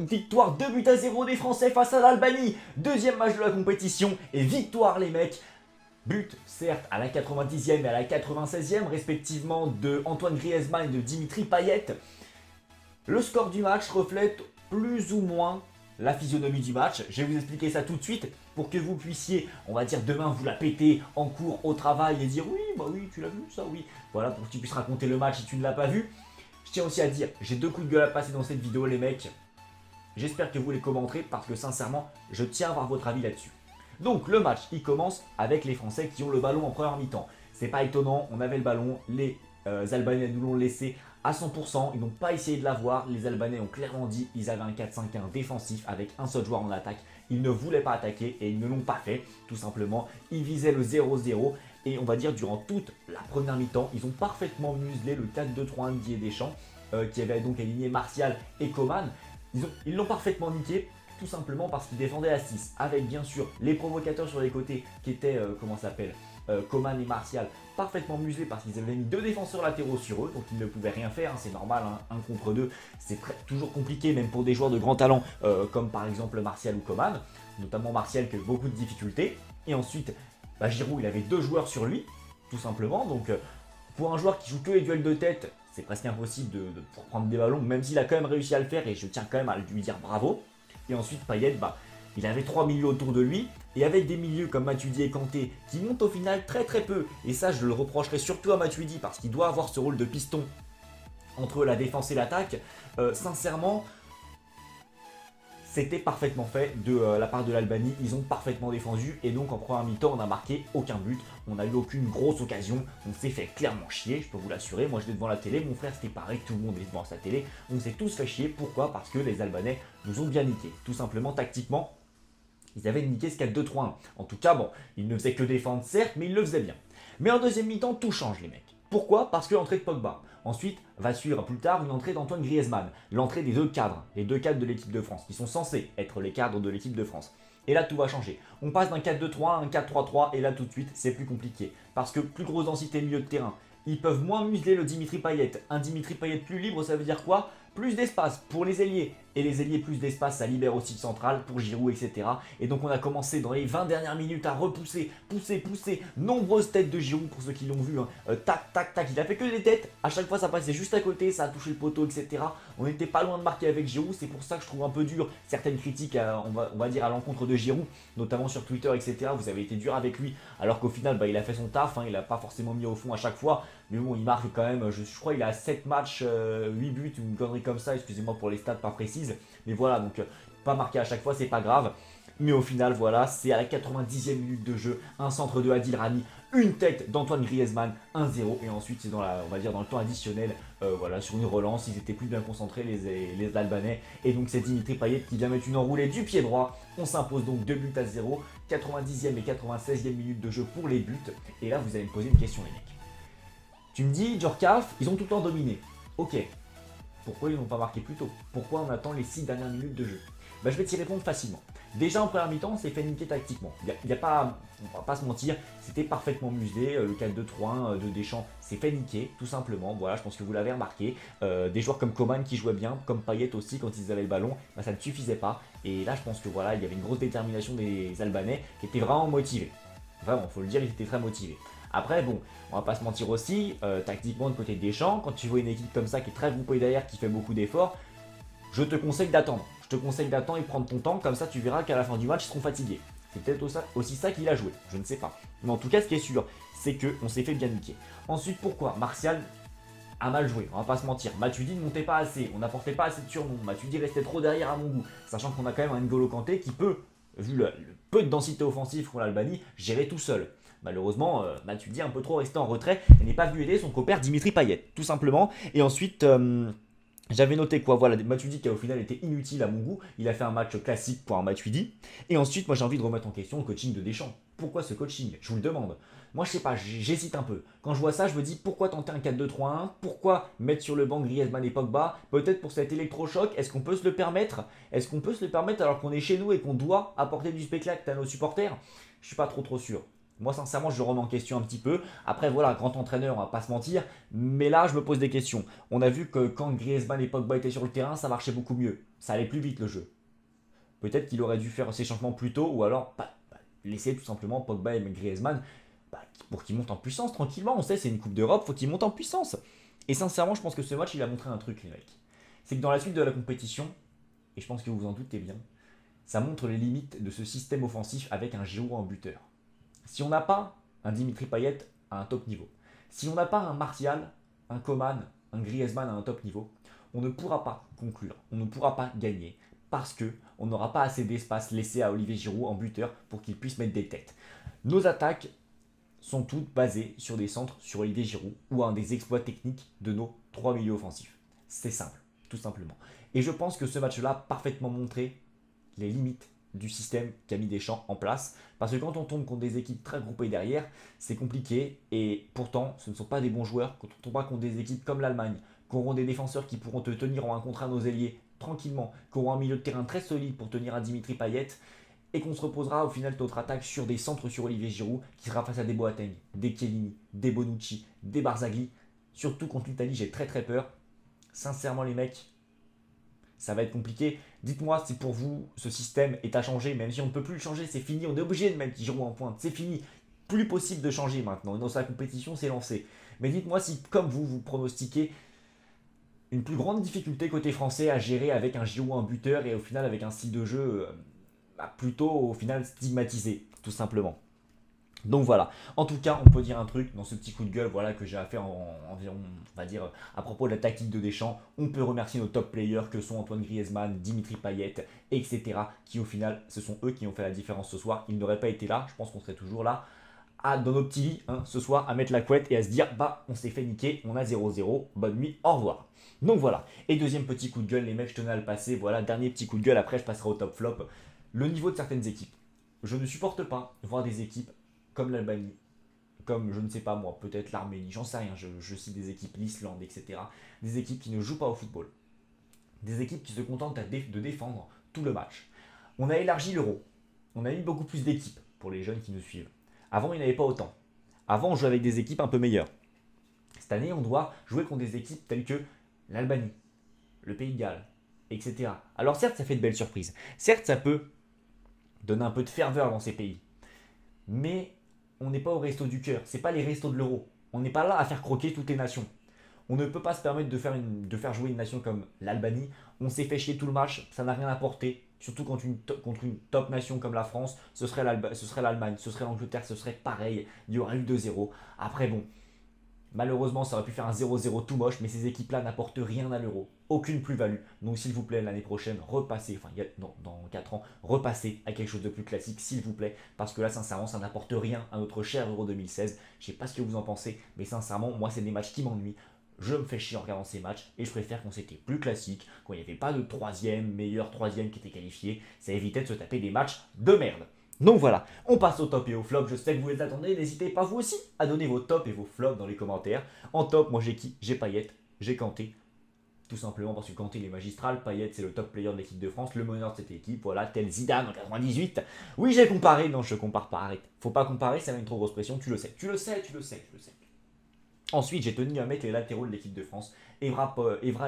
victoire 2-0 des Français face à l'Albanie. Deuxième match de la compétition et victoire les mecs. But, certes, à la 90e et à la 96e, respectivement, de Antoine Griezmann et de Dimitri Payet. Le score du match reflète plus ou moins la physionomie du match. Je vais vous expliquer ça tout de suite pour que vous puissiez, on va dire, demain vous la péter en cours, au travail et dire oui, bah oui, tu l'as vu ça, oui. Voilà, pour que tu puisses raconter le match si tu ne l'as pas vu. Je tiens aussi à dire, j'ai 2 coups de gueule à passer dans cette vidéo les mecs. J'espère que vous les commenterez parce que sincèrement, je tiens à avoir votre avis là-dessus. Donc le match, il commence avec les Français qui ont le ballon en première mi-temps. C'est pas étonnant, on avait le ballon, les Albanais nous l'ont laissé à 100%, ils n'ont pas essayé de l'avoir, les Albanais ont clairement dit ils avaient un 4-5-1 défensif avec un seul joueur en attaque, ils ne voulaient pas attaquer et ils ne l'ont pas fait, tout simplement, ils visaient le 0-0 et on va dire durant toute la première mi-temps, ils ont parfaitement muselé le 4-2-3-1 de Didier Deschamps qui avait donc aligné Martial et Coman, ils l'ont parfaitement niqué, tout simplement parce qu'ils défendaient à 6, avec bien sûr les provocateurs sur les côtés qui étaient, Coman et Martial, parfaitement muselés parce qu'ils avaient mis 2 défenseurs latéraux sur eux, donc ils ne pouvaient rien faire, hein, c'est normal, hein, 1 contre 2, c'est toujours compliqué même pour des joueurs de grand talent, comme par exemple Martial ou Coman, notamment Martial qui a eu beaucoup de difficultés, et ensuite Giroud il avait 2 joueurs sur lui, tout simplement, donc pour un joueur qui joue que les duels de tête, c'est presque impossible de prendre des ballons, même s'il a quand même réussi à le faire, et je tiens quand même à lui dire bravo. Et ensuite Payet, il avait 3 milieux autour de lui, et avec des milieux comme Matuidi et Kanté, qui montent au final très peu, et ça je le reprocherai surtout à Matuidi, parce qu'il doit avoir ce rôle de piston entre la défense et l'attaque, sincèrement, c'était parfaitement fait de la part de l'Albanie, ils ont parfaitement défendu, et donc en première mi-temps on n'a marqué aucun but, on n'a eu aucune grosse occasion, on s'est fait clairement chier, je peux vous l'assurer, moi j'étais devant la télé, mon frère c'était pareil, tout le monde est devant sa télé, on s'est tous fait chier, pourquoi? Parce que les Albanais nous ont bien niqué, tout simplement tactiquement, ils avaient niqué ce 4-2-3-1, en tout cas bon, ils ne faisaient que défendre certes, mais ils le faisaient bien. Mais en deuxième mi-temps, tout change les mecs. Pourquoi? Parce que l'entrée de Pogba. Ensuite, va suivre plus tard une entrée d'Antoine Griezmann. L'entrée des 2 cadres, les 2 cadres de l'équipe de France, qui sont censés être les cadres de l'équipe de France. Et là, tout va changer. On passe d'un 4-2-3 à un 4-3-3, et là, tout de suite, c'est plus compliqué. Parce que plus grosse densité milieu de terrain. Ils peuvent moins museler le Dimitri Payet. Un Dimitri Payet plus libre, ça veut dire quoi? Plus d'espace pour les ailiers. Et les ailiers, plus d'espace, ça libère aussi le central pour Giroud, etc. Et donc on a commencé dans les 20 dernières minutes à repousser, pousser. Nombreuses têtes de Giroud pour ceux qui l'ont vu. Hein. Tac. Il a fait que des têtes. À chaque fois, ça passait juste à côté, ça a touché le poteau, etc. On n'était pas loin de marquer avec Giroud. C'est pour ça que je trouve un peu dur certaines critiques, on va dire, à l'encontre de Giroud, notamment sur Twitter, etc. Vous avez été dur avec lui, alors qu'au final, il a fait son taf. Hein. Il n'a pas forcément mis au fond à chaque fois. Mais bon, il marque quand même, je crois il a 7 matchs, 8 buts, une connerie comme ça, excusez-moi pour les stats pas précises. Mais voilà, donc pas marqué à chaque fois, c'est pas grave. Mais au final, voilà, c'est à la 90e minute de jeu, un centre de Adil Rami, une tête d'Antoine Griezmann, 1-0. Et ensuite, c'est dans on va dire dans le temps additionnel, voilà, sur une relance, ils étaient plus bien concentrés, les Albanais. Et donc c'est Dimitri Payet qui vient mettre une enroulée du pied droit. On s'impose donc 2-0, 90e et 96e minute de jeu pour les buts. Et là, vous allez me poser une question, les mecs. Tu me dis, Djorkaeff, ils ont tout le temps dominé. Ok. Pourquoi ils n'ont pas marqué plus tôt? Pourquoi on attend les 6 dernières minutes de jeu? Je vais t'y répondre facilement. Déjà en première mi-temps, on s'est fait niquer tactiquement. Y a pas, on va pas se mentir, c'était parfaitement muselé. Le 4-2-3-1 de Deschamps s'est fait niquer, tout simplement. Voilà, je pense que vous l'avez remarqué. Des joueurs comme Coman qui jouaient bien, comme Payet aussi quand ils avaient le ballon, ça ne suffisait pas. Et là, je pense que voilà, il y avait une grosse détermination des Albanais qui étaient vraiment motivés. Vraiment, faut le dire, ils étaient très motivés. Après, bon, on va pas se mentir aussi, tactiquement de côté de Deschamps, quand tu vois une équipe comme ça qui est très groupée derrière, qui fait beaucoup d'efforts, je te conseille d'attendre. Je te conseille d'attendre et de prendre ton temps, comme ça tu verras qu'à la fin du match, ils seront fatigués. C'est peut-être aussi ça qu'il a joué, je ne sais pas. Mais en tout cas, ce qui est sûr, c'est qu'on s'est fait bien niquer. Ensuite, pourquoi Martial a mal joué, on va pas se mentir. Matuidi ne montait pas assez, on n'apportait pas assez de surnom. Matuidi restait trop derrière à mon goût, sachant qu'on a quand même un N'Golo Kanté qui peut, vu le peu de densité offensive pour l'Albanie, gérer tout seul. Malheureusement, Matuidi est un peu trop resté en retrait et n'est pas venu aider son compère Dimitri Payet, tout simplement. Et ensuite, j'avais noté quoi, voilà, Matuidi qui a au final été inutile à mon goût. Il a fait un match classique pour un Matuidi. Et ensuite, moi j'ai envie de remettre en question le coaching de Deschamps. Pourquoi ce coaching? Je vous le demande. Moi je sais pas, j'hésite un peu. Quand je vois ça, je me dis pourquoi tenter un 4-2-3-1? Pourquoi mettre sur le banc Griezmann et Pogba? Peut-être pour cet électrochoc, est-ce qu'on peut se le permettre? Est-ce qu'on peut se le permettre alors qu'on est chez nous et qu'on doit apporter du spectacle à nos supporters? Je suis pas trop sûr. Moi, sincèrement, je le remets en question un petit peu. Après, voilà, grand entraîneur, on va pas se mentir. Mais là, je me pose des questions. On a vu que quand Griezmann et Pogba étaient sur le terrain, ça marchait beaucoup mieux. Ça allait plus vite le jeu. Peut-être qu'il aurait dû faire ces changements plus tôt ou alors laisser tout simplement Pogba et Griezmann pour qu'ils montent en puissance tranquillement. On sait, c'est une Coupe d'Europe, faut qu'ils montent en puissance. Et sincèrement, je pense que ce match, il a montré un truc, les mecs. C'est que dans la suite de la compétition, et je pense que vous en doutez bien, ça montre les limites de ce système offensif avec un Giroud en buteur. Si on n'a pas un Dimitri Payet à un top niveau, si on n'a pas un Martial, un Coman, un Griezmann à un top niveau, on ne pourra pas conclure, on ne pourra pas gagner parce que on n'aura pas assez d'espace laissé à Olivier Giroud en buteur pour qu'il puisse mettre des têtes. Nos attaques sont toutes basées sur des centres sur Olivier Giroud ou un des exploits techniques de nos trois milieux offensifs. C'est simple, tout simplement. Et je pense que ce match-là a parfaitement montré les limites du système qu'a mis Deschamps en place. Parce que quand on tombe contre des équipes très groupées derrière, c'est compliqué. Et pourtant, ce ne sont pas des bons joueurs. Quand on tombe pas contre des équipes comme l'Allemagne, qui auront des défenseurs qui pourront te tenir en un contre un nos ailiers tranquillement, qui auront un milieu de terrain très solide pour tenir un Dimitri Payet, et qu'on se reposera au final de notre attaque sur des centres sur Olivier Giroud, qui sera face à des Boateng, des Chiellini, des Bonucci, des Barzagli. Surtout contre l'Italie, j'ai très très peur. Sincèrement les mecs, ça va être compliqué. Dites-moi si pour vous ce système est à changer, même si on ne peut plus le changer, c'est fini, on est obligé de mettre Giroud en pointe, c'est fini. Plus possible de changer maintenant, dans sa compétition c'est lancé. Mais dites-moi si comme vous pronostiquez une plus grande difficulté côté français à gérer avec un Giroud en buteur et au final avec un style de jeu plutôt au final stigmatisé, tout simplement. Donc voilà, en tout cas, on peut dire un truc dans ce petit coup de gueule voilà, que j'ai à faire environ, on va dire, à propos de la tactique de Deschamps. On peut remercier nos top players que sont Antoine Griezmann, Dimitri Payet, etc. qui au final, ce sont eux qui ont fait la différence ce soir. Ils n'auraient pas été là, je pense qu'on serait toujours là, dans nos petits lits ce soir, à mettre la couette et à se dire, bah on s'est fait niquer, on a 0-0, bonne nuit, au revoir. Donc voilà, et deuxième petit coup de gueule, les mecs, je tenais à le passer, voilà, dernier petit coup de gueule, après je passerai au top flop. Le niveau de certaines équipes. Je ne supporte pas voir des équipes comme l'Albanie, comme je ne sais pas moi, peut-être l'Arménie, j'en sais rien, je cite des équipes, l'Islande, etc. Des équipes qui ne jouent pas au football. Des équipes qui se contentent de défendre tout le match. On a élargi l'Euro. On a mis beaucoup plus d'équipes pour les jeunes qui nous suivent. Avant, il n'y en avait pas autant. Avant, on jouait avec des équipes un peu meilleures. Cette année, on doit jouer contre des équipes telles que l'Albanie, le Pays de Galles, etc. Alors certes, ça fait de belles surprises. Certes, ça peut donner un peu de ferveur dans ces pays. Mais on n'est pas au resto du cœur. C'est pas les restos de l'euro. On n'est pas là à faire croquer toutes les nations. On ne peut pas se permettre de faire jouer une nation comme l'Albanie. On s'est fait chier tout le match, ça n'a rien apporté. Surtout contre une top nation comme la France, ce serait l'Allemagne, ce serait l'Angleterre, ce serait pareil. Il y aurait eu 2-0. Après bon, malheureusement ça aurait pu faire un 0-0 tout moche, mais ces équipes-là n'apportent rien à l'euro. Aucune plus-value. Donc s'il vous plaît, l'année prochaine, repassez, dans 4 ans, repassez à quelque chose de plus classique, s'il vous plaît. Parce que là, sincèrement, ça n'apporte rien à notre cher Euro 2016. Je sais pas ce que vous en pensez, mais sincèrement, moi, c'est des matchs qui m'ennuient. Je me fais chier en regardant ces matchs et je préfère qu'on c'était plus classique, quand il n'y avait pas de meilleur troisième qui était qualifié. Ça évitait de se taper des matchs de merde. Donc voilà, on passe au top et au flop. Je sais que vous les attendez, n'hésitez pas vous aussi à donner vos tops et vos flops dans les commentaires. En top, moi j'ai qui? J'ai Payet, j'ai Kanté. Tout simplement parce que Kanté il est magistral, Payet c'est le top player de l'équipe de France, le meneur de cette équipe, voilà, tel Zidane en 98. Oui j'ai comparé, non je compare pas, arrête. Faut pas comparer, ça met une trop grosse pression, tu le sais. Ensuite, j'ai tenu à mettre les latéraux de l'équipe de France, Evra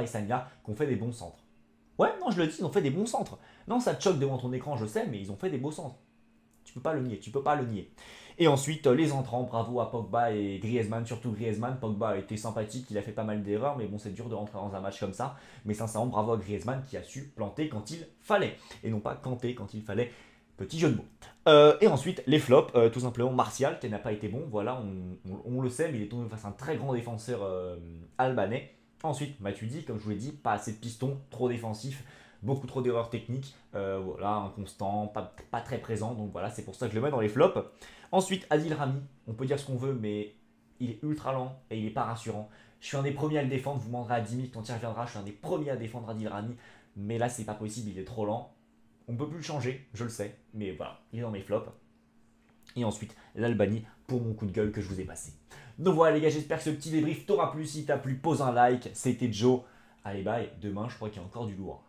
et Sagna, qui ont fait des bons centres. Ouais, non, je le dis, ils ont fait des bons centres. Non, ça te choque devant ton écran, je sais, mais ils ont fait des beaux centres. Tu peux pas le nier. Et ensuite, les entrants, bravo à Pogba et Griezmann, surtout Griezmann. Pogba a été sympathique, il a fait pas mal d'erreurs, mais bon, c'est dur de rentrer dans un match comme ça. Mais sincèrement, bravo à Griezmann qui a su planter quand il fallait. Et non pas canter quand il fallait. Petit jeu de mots. Et ensuite, les flops, tout simplement, Martial, qui n'a pas été bon, voilà, on le sait, mais il est tombé face à un très grand défenseur albanais. Ensuite, Matuidi, comme je vous l'ai dit, pas assez de pistons, trop défensif, beaucoup trop d'erreurs techniques, voilà, inconstant, pas très présent, donc voilà, c'est pour ça que je le mets dans les flops. Ensuite, Adil Rami, on peut dire ce qu'on veut, mais il est ultra lent et il n'est pas rassurant. Je suis un des premiers à le défendre, vous demanderez à Dimi quand il reviendra, je suis un des premiers à défendre Adil Rami, mais là c'est pas possible, il est trop lent. On peut plus le changer, je le sais, mais voilà, il est dans mes flops. Et ensuite, l'Albanie pour mon coup de gueule que je vous ai passé. Donc voilà les gars, j'espère que ce petit débrief t'aura plu. Si t'as plu, pose un like. C'était Joe. Allez bye, demain je crois qu'il y a encore du lourd.